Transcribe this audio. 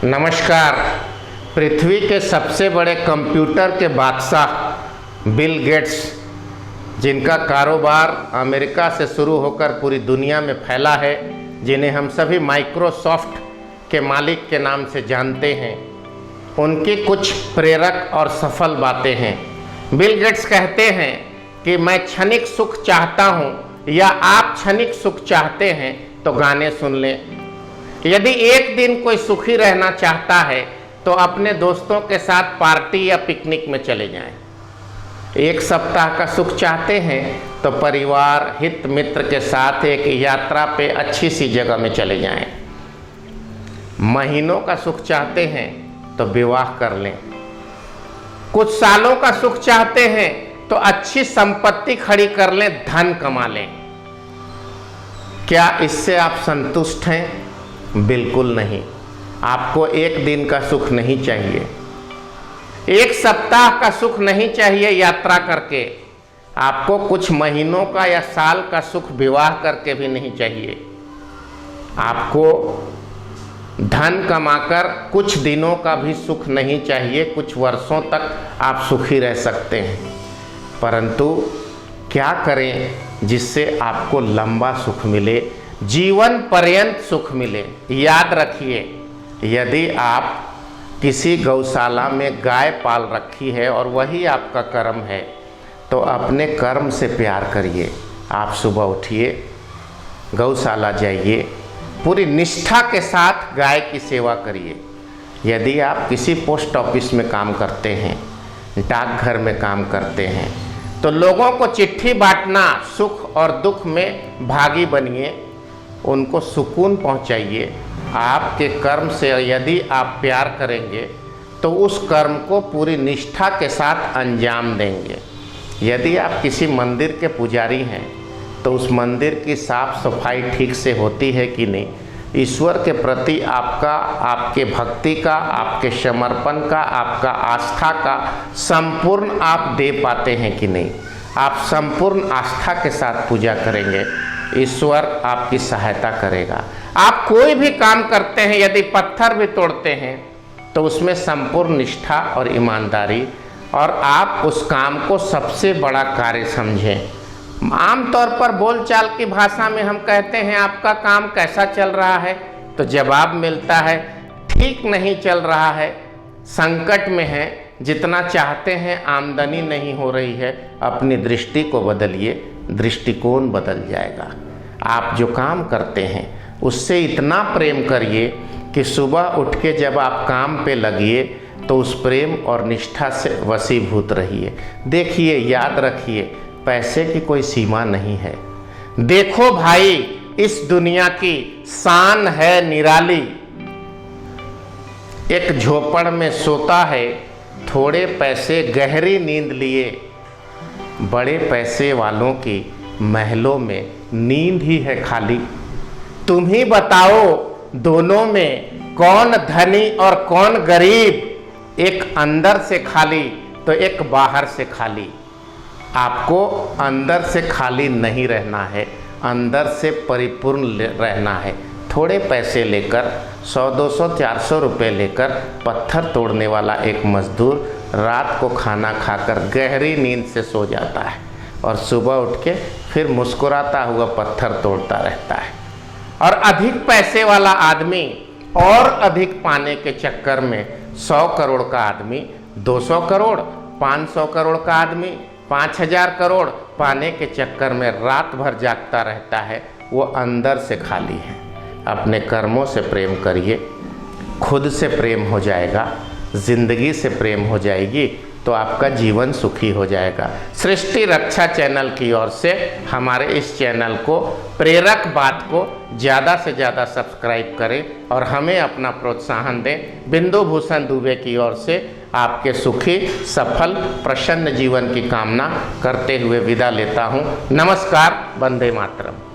नमस्कार। पृथ्वी के सबसे बड़े कंप्यूटर के बादशाह बिल गेट्स, जिनका कारोबार अमेरिका से शुरू होकर पूरी दुनिया में फैला है, जिन्हें हम सभी माइक्रोसॉफ्ट के मालिक के नाम से जानते हैं, उनकी कुछ प्रेरक और सफल बातें हैं। बिल गेट्स कहते हैं कि मैं क्षणिक सुख चाहता हूँ, या आप क्षणिक सुख चाहते हैं तो गाने सुन लें। यदि एक दिन कोई सुखी रहना चाहता है तो अपने दोस्तों के साथ पार्टी या पिकनिक में चले जाएं। एक सप्ताह का सुख चाहते हैं तो परिवार हित मित्र के साथ एक यात्रा पे अच्छी सी जगह में चले जाएं। महीनों का सुख चाहते हैं तो विवाह कर लें। कुछ सालों का सुख चाहते हैं तो अच्छी संपत्ति खड़ी कर लें, धन कमा लें। क्या इससे आप संतुष्ट हैं? बिल्कुल नहीं। आपको एक दिन का सुख नहीं चाहिए, एक सप्ताह का सुख नहीं चाहिए यात्रा करके, आपको कुछ महीनों का या साल का सुख विवाह करके भी नहीं चाहिए। आपको धन कमाकर कुछ दिनों का भी सुख नहीं चाहिए, कुछ वर्षों तक आप सुखी रह सकते हैं, परंतु क्या करें जिससे आपको लंबा सुख मिले, जीवन पर्यंत सुख मिले। याद रखिए, यदि आप किसी गौशाला में गाय पाल रखी है और वही आपका कर्म है, तो अपने कर्म से प्यार करिए। आप सुबह उठिए, गौशाला जाइए, पूरी निष्ठा के साथ गाय की सेवा करिए। यदि आप किसी पोस्ट ऑफिस में काम करते हैं, डाकघर में काम करते हैं, तो लोगों को चिट्ठी बांटना, सुख और दुख में भागी बनिए, उनको सुकून पहुंचाइए। आपके कर्म से यदि आप प्यार करेंगे तो उस कर्म को पूरी निष्ठा के साथ अंजाम देंगे। यदि आप किसी मंदिर के पुजारी हैं तो उस मंदिर की साफ सफाई ठीक से होती है कि नहीं, ईश्वर के प्रति आपका, आपके भक्ति का, आपके समर्पण का, आपका आस्था का संपूर्ण आप दे पाते हैं कि नहीं। आप संपूर्ण आस्था के साथ पूजा करेंगे, ईश्वर आपकी सहायता करेगा। आप कोई भी काम करते हैं, यदि पत्थर भी तोड़ते हैं तो उसमें संपूर्ण निष्ठा और ईमानदारी, और आप उस काम को सबसे बड़ा कार्य समझें। आमतौर पर बोलचाल की भाषा में हम कहते हैं आपका काम कैसा चल रहा है, तो जवाब मिलता है ठीक नहीं चल रहा है, संकट में है, जितना चाहते हैं आमदनी नहीं हो रही है। अपनी दृष्टि को बदलिए, दृष्टिकोण बदल जाएगा। आप जो काम करते हैं उससे इतना प्रेम करिए कि सुबह उठ के जब आप काम पे लगिए तो उस प्रेम और निष्ठा से वशीभूत रहिए। देखिए, याद रखिए, पैसे की कोई सीमा नहीं है। देखो भाई, इस दुनिया की शान है निराली। एक झोपड़ में सोता है, थोड़े पैसे गहरी नींद लिए। बड़े पैसे वालों की महलों में नींद ही है खाली। तुम ही बताओ, दोनों में कौन धनी और कौन गरीब? एक अंदर से खाली तो एक बाहर से खाली। आपको अंदर से खाली नहीं रहना है, अंदर से परिपूर्ण रहना है। थोड़े पैसे लेकर 100, 200, 400 रुपये लेकर पत्थर तोड़ने वाला एक मजदूर रात को खाना खाकर गहरी नींद से सो जाता है और सुबह उठ के फिर मुस्कुराता हुआ पत्थर तोड़ता रहता है। और अधिक पैसे वाला आदमी और अधिक पाने के चक्कर में 100 करोड़ का आदमी, 200 करोड़, 500 करोड़ का आदमी 5000 करोड़ पाने के चक्कर में रात भर जागता रहता है। वो अंदर से खाली है। अपने कर्मों से प्रेम करिए, खुद से प्रेम हो जाएगा, जिंदगी से प्रेम हो जाएगी, तो आपका जीवन सुखी हो जाएगा। सृष्टि रक्षा चैनल की ओर से हमारे इस चैनल को, प्रेरक बात को ज़्यादा से ज़्यादा सब्सक्राइब करें और हमें अपना प्रोत्साहन दें। बिंदु भूषण दुबे की ओर से आपके सुखी, सफल, प्रसन्न जीवन की कामना करते हुए विदा लेता हूँ। नमस्कार। वंदे मातरम।